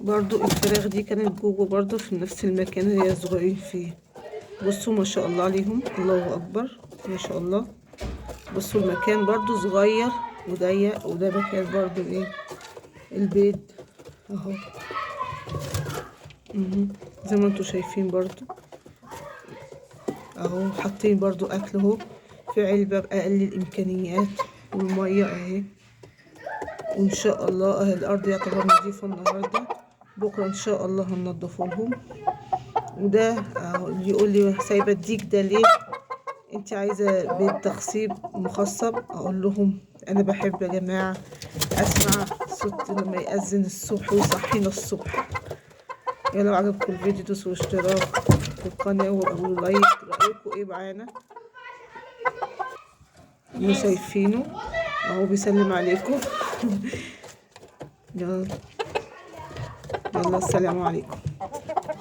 برضو الفراخ دي كانت جوه برضو في نفس المكان اللي هي صغيرين فيه. بصوا ما شاء الله عليهم، الله اكبر ما شاء الله. بصوا المكان برضو صغير وضيق، وده مكان برضو ايه البيض اهو. زي ما انتوا شايفين برضو اهو، حاطين برضو اكل اهو في علبة بأقل الامكانيات، والمية اهي. وان شاء الله اهي الارض يعتبر نظيفة النهاردة، بكرة ان شاء الله هننضفه لهم. وده اهو اللي يقول لي سايبة الديك ده ليه، انت عايزة بيت تخصيب مخصب؟ اقول لهم انا بحب يا جماعة اسمع صوت لما يأذن الصبح ويصحينا الصبح. يا لو عجبكم الفيديو دوسوا اشتراك في القناة وقولوا لايك. رأيكم ايه معانا؟ وشايفينه اهو بيسلم عليكم. يلا يلا السلام عليكم.